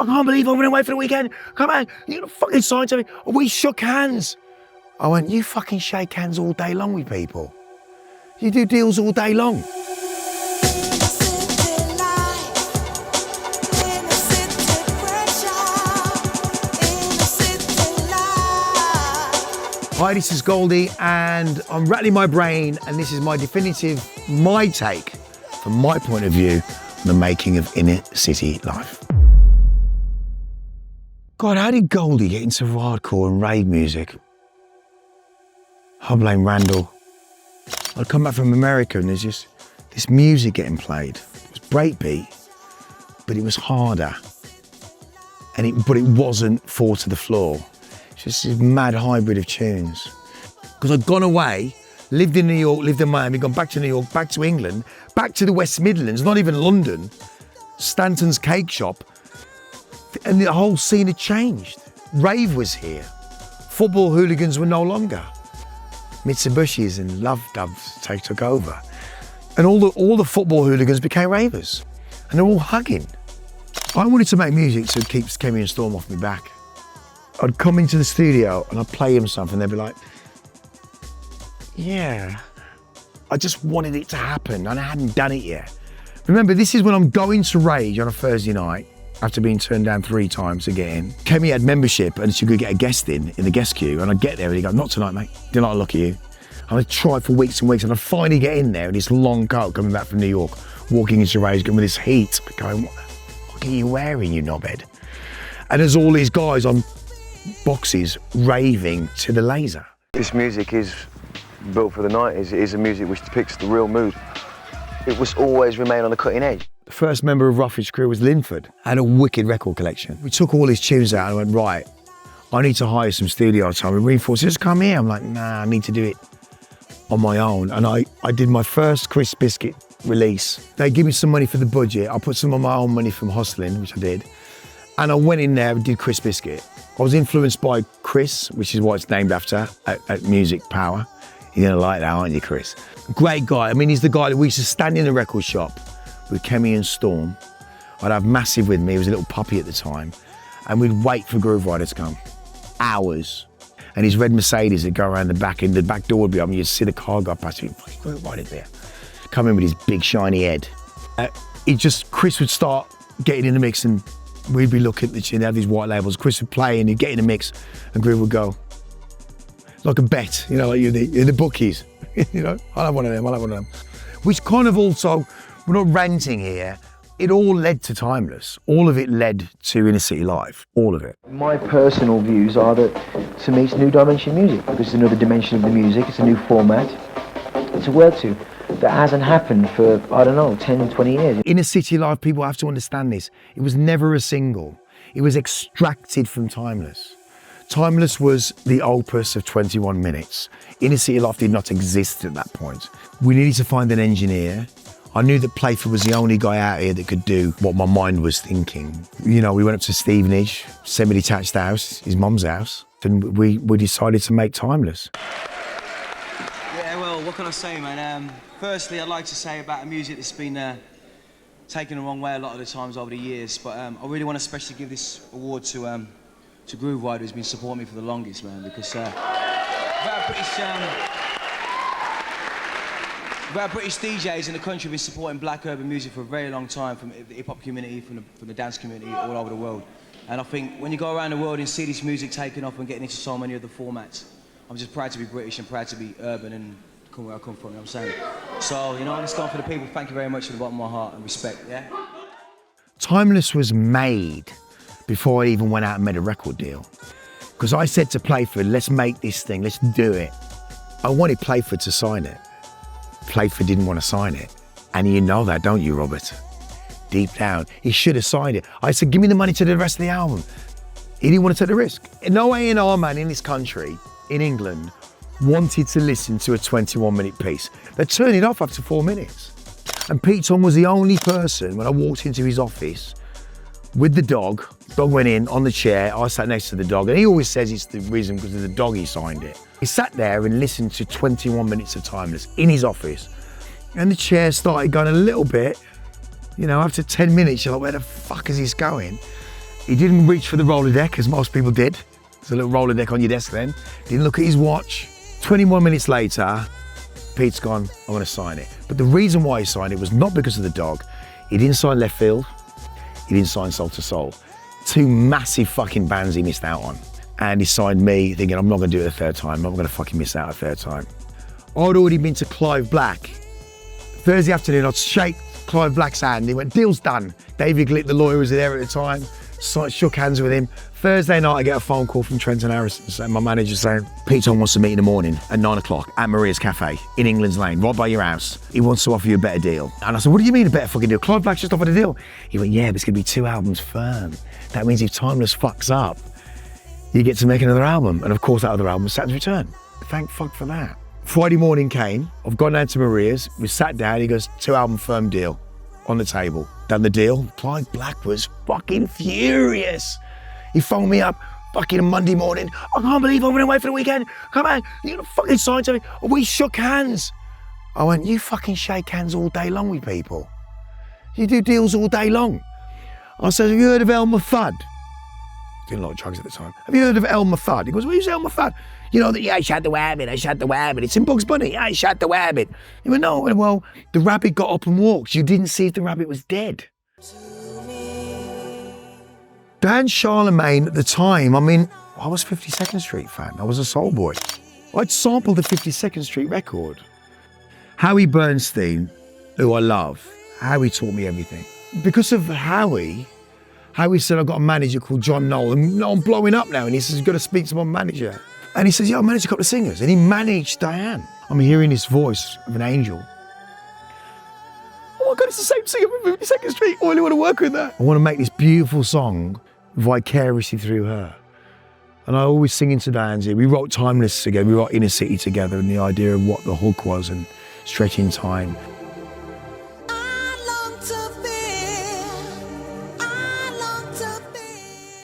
I can't believe I went away for the weekend. Come on, you got to fucking sign to me. We shook hands. I went, you fucking shake hands all day long with people. You do deals all day long. Hi, this is Goldie, and I'm rattling my brain, and this is my definitive, my take, from my point of view, on the making of inner city life. God, how did Goldie get into hardcore and rave music? I blame Randall. I'd come back from America and there's just this music getting played. It was breakbeat, but it was harder. But it wasn't four to the floor. It's just this mad hybrid of tunes. Because I'd gone away, lived in New York, lived in Miami, gone back to New York, back to England, back to the West Midlands, not even London, Stanton's Cake Shop, and the whole scene had changed. Rave was here. Football hooligans were no longer. Mitsubishis and Love Doves took over. And all the football hooligans became ravers. And they're all hugging. I wanted to make music to keep Kemi and Storm off my back. I'd come into the studio and I'd play them something, they'd be like, yeah. I just wanted it to happen and I hadn't done it yet. Remember, this is when I'm going to Rage on a Thursday night after being turned down 3 times to get in. Kemi had membership and she could get a guest in the guest queue, and I'd get there and he'd go, not tonight, mate. Didn't like the look at you. And I'd try for weeks and weeks and I'd finally get in there in this long coat coming back from New York, walking into Rage, going with this heat, going, what the fuck are you wearing, you knobhead? And there's all these guys on boxes raving to the laser. This music is built for the 90s. It is a music which depicts the real mood. It was always remain on the cutting edge. The first member of Roughage Crew was Linford. Had a wicked record collection. We took all his tunes out and went, right, I need to hire some studio time. And Reinforce, just come here. I'm like, nah, I need to do it on my own. And I did my first Chris Biscuit release. They gave me some money for the budget. I put some of my own money from hustling, which I did. And I went in there and did Chris Biscuit. I was influenced by Chris, which is what it's named after, at Music Power. You're gonna like that, aren't you, Chris? Great guy. I mean, he's the guy that we used to stand in the record shop with Kemi and Storm. I'd have Massive with me, he was a little puppy at the time, and we'd wait for Grooverider to come. Hours. And his red Mercedes would go around the back, and the back door would be open, you'd see the car go past you, fucking Grooverider there. Come in with his big shiny head. Chris would start getting in the mix and we'd be looking at the chin, have these white labels. Chris would play and he'd get in the mix and Groove would go. Like a bet, you know, like in the bookies. You know, I'll have one of them, I'll have one of them. Which kind of also, we're not ranting here, it all led to Timeless. All of it led to Inner City Life, all of it. My personal views are that, to me, it's new dimension music, because it's another dimension of the music, it's a new format, it's a work to that hasn't happened for, I don't know, 10, 20 years. Inner City Life, people have to understand this. It was never a single. It was extracted from Timeless. Timeless was the opus of 21 minutes. Inner City Life did not exist at that point. We needed to find an engineer. I knew that Playford was the only guy out here that could do what my mind was thinking. You know, we went up to Stevenage, semi-detached house, his mum's house, and we decided to make Timeless. Yeah, well, what can I say, man? Firstly, I'd like to say about a music that's been taken the wrong way a lot of the times over the years, but I really want to especially give this award to Grooverider, who's been supporting me for the longest, man, because British DJs in the country have been supporting black urban music for a very long time, from the hip-hop community, from the dance community, all over the world. And I think when you go around the world and see this music taking off and getting into so many other formats, I'm just proud to be British and proud to be urban and come where I come from, you know what I'm saying? So, you know, let's go for the people. Thank you very much from the bottom of my heart and respect, yeah? Timeless was made before I even went out and made a record deal. Because I said to Playford, let's make this thing, let's do it. I wanted Playford to sign it. Playford didn't want to sign it. And you know that, don't you, Robert? Deep down, he should have signed it. I said, give me the money to the rest of the album. He didn't want to take the risk. No A&R man in this country, in England, wanted to listen to a 21-minute piece. They turned it off after 4 minutes. And Pete Tong was the only person, when I walked into his office, with the dog went in on the chair, I sat next to the dog, and he always says it's the reason because of the dog he signed it. He sat there and listened to 21 minutes of Timeless in his office, and the chair started going a little bit, you know, after 10 minutes, you're like, where the fuck is this going? He didn't reach for the roller deck as most people did. There's a little roller deck on your desk then. Didn't look at his watch. 21 minutes later, Pete's gone, I want to sign it. But the reason why he signed it was not because of the dog. He didn't sign Left Field. He didn't sign Soul II Soul. Two massive fucking bands he missed out on. And he signed me thinking, I'm not going to do it a third time. I'm not going to fucking miss out a third time. I'd already been to Clive Black. Thursday afternoon, I'd shake Clive Black's hand. He went, deal's done. David Glick, the lawyer, was there at the time. So I shook hands with him. Thursday night, I get a phone call from Trenton Harrison, my manager saying, Pete Tong wants to meet in the morning at 9 o'clock at Maria's Cafe in England's Lane, right by your house. He wants to offer you a better deal. And I said, what do you mean a better fucking deal? Clive Black's just offered a deal. He went, yeah, but it's going to be 2 albums firm. That means if Timeless fucks up, you get to make another album. And of course, that other album was Saturn's Return. Thank fuck for that. Friday morning came, I've gone down to Maria's, we sat down, he goes, 2 album firm deal on the table. Done the deal. Clive Black was fucking furious. He phoned me up fucking Monday morning. I can't believe I went away for the weekend. Come on, you're gonna fucking sign something. We shook hands. I went, you fucking shake hands all day long with people. You do deals all day long. I said, have you heard of Elmer Fudd? Didn't like drugs at the time. Have you heard of Elmer Fudd? He goes, who's Elmer Fudd? You know that, yeah, I shot the rabbit, I shot the rabbit. It's in Bugs Bunny, yeah, I shot the rabbit. He went, no. I went, well, the rabbit got up and walked. You didn't see if the rabbit was dead. Dan Charlemagne at the time, I mean, I was 52nd Street fan. I was a soul boy. I'd sampled the 52nd Street record. Howie Bernstein, who I love, Howie taught me everything. Because of Howie said, I've got a manager called John Knoll, and I'm blowing up now, and he says, you've got to speak to my manager. And he says, yeah, I managed a couple of singers, and he managed Diane. I'm hearing this voice of an angel. Oh my God, it's the same singer from 52nd Street. I really want to work with that. I want to make this beautiful song vicariously through her. And I always sing into Diane's ear. We wrote Timeless together, we wrote Inner City together, and the idea of what the hook was and stretching time.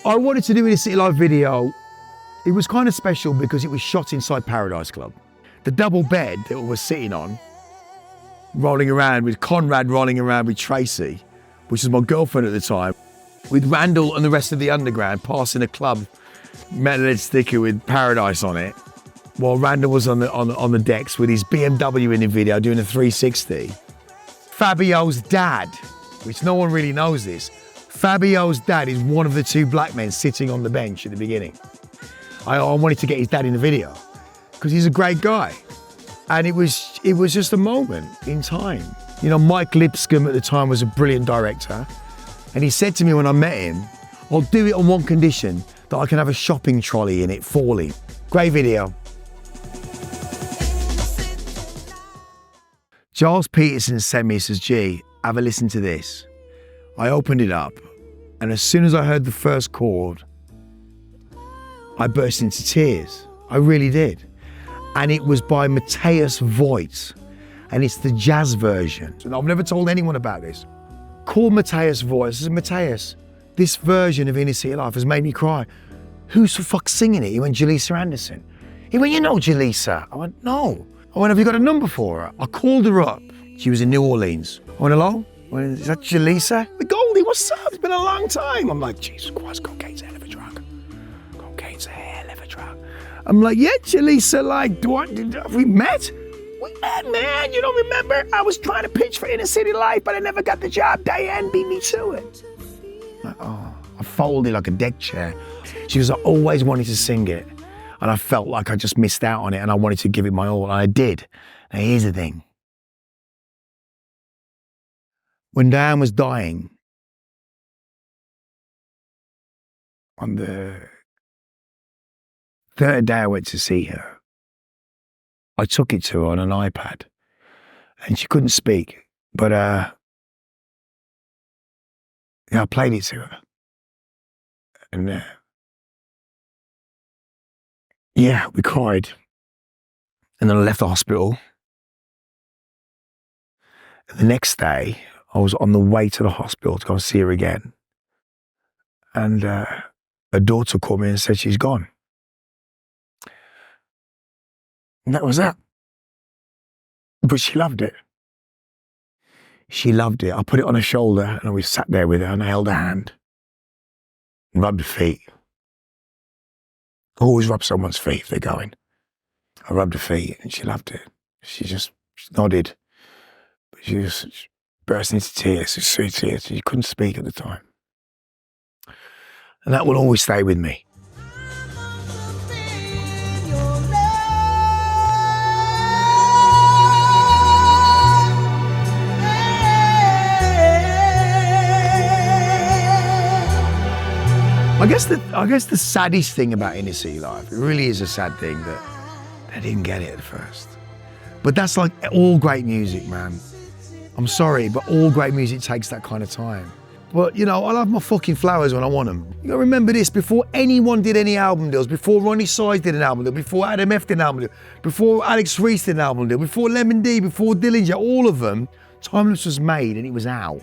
I wanted to do Inner City Live video. It was kind of special because it was shot inside Paradise Club. The double bed that we were sitting on, rolling around with Conrad, rolling around with Tracy, which was my girlfriend at the time, with Randall and the rest of the underground passing a club metal sticker with Paradise on it, while Randall was on the decks with his BMW in the video doing a 360. Fabio's dad, which no one really knows this, Fabio's dad is one of the 2 black men sitting on the bench at the beginning. I wanted to get his dad in the video because he's a great guy. And it was just a moment in time. You know, Mike Lipscomb at the time was a brilliant director. And he said to me when I met him, I'll do it on one condition, that I can have a shopping trolley in it falling. Great video. Giles Peterson sent me, says, G, have a listen to this. I opened it up, and as soon as I heard the first chord, I burst into tears. I really did. And it was by Matthias Voigt, and it's the jazz version. And I've never told anyone about this. Call Matthias Voigt. I said, Matthias, this version of Inner City Life has made me cry. Who's the fuck singing it? He went, Jaleesa Anderson. He went, you know Jaleesa? I went, no. I went, have you got a number for her? I called her up. She was in New Orleans. I went, hello? I went, is that Jaleesa? Goldie, what's up? It's been a long time. I'm like, Jesus Christ, cocaine's a hell of a drug. Cocaine's a hell of a drug. I'm like, yeah, Jaleesa, like, have we met? We met, man. You don't remember? I was trying to pitch for Inner City Life, but I never got the job. Diane beat me to it. Like, oh, I folded like a deck chair. She was, I always wanted to sing it. And I felt like I just missed out on it, and I wanted to give it my all, and I did. Now, here's the thing. When Diane was dying, on the 3rd day I went to see her, I took it to her on an iPad, and she couldn't speak, but I played it to her. And we cried. And then I left the hospital. And the next day, I was on the way to the hospital to go and see her again. And her daughter called me and said she's gone. And that was that. But she loved it. She loved it. I put it on her shoulder and we sat there with her and I held her hand. Rub the feet. Always rub someone's feet if they're going. I rubbed her feet and she loved it. She nodded. But she just burst into tears, sweet tears. She couldn't speak at the time. And that will always stay with me. I guess the saddest thing about Inner City Life, it really is a sad thing that they didn't get it at first. But that's like all great music, man. I'm sorry, but all great music takes that kind of time. But, you know, I'll have my fucking flowers when I want them. You gotta remember this, before anyone did any album deals, before Ronnie Size did an album deal, before Adam F did an album deal, before Alex Reese did an album deal, before Lemon D, before Dillinger, all of them, Timeless was made and it was out.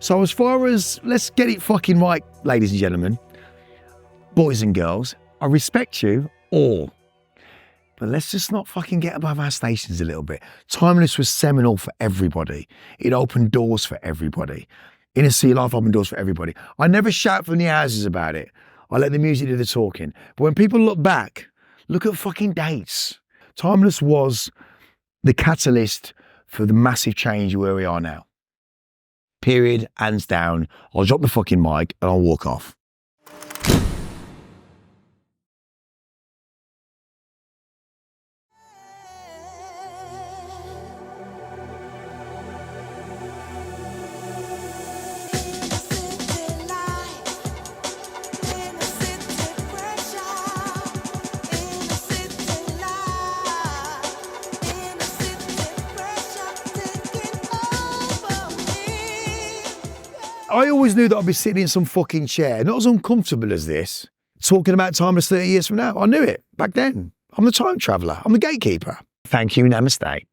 So as far as, let's get it fucking right, ladies and gentlemen, boys and girls, I respect you all. But let's just not fucking get above our stations a little bit. Timeless was seminal for everybody. It opened doors for everybody. Inner City Life opened doors for everybody. I never shout from the houses about it. I let the music do the talking. But when people look back, look at fucking dates. Timeless was the catalyst for the massive change where we are now. Period, hands down. I'll drop the fucking mic and I'll walk off. I always knew that I'd be sitting in some fucking chair, not as uncomfortable as this, talking about Timeless 30 years from now. I knew it back then. I'm the time traveller. I'm the gatekeeper. Thank you, namaste.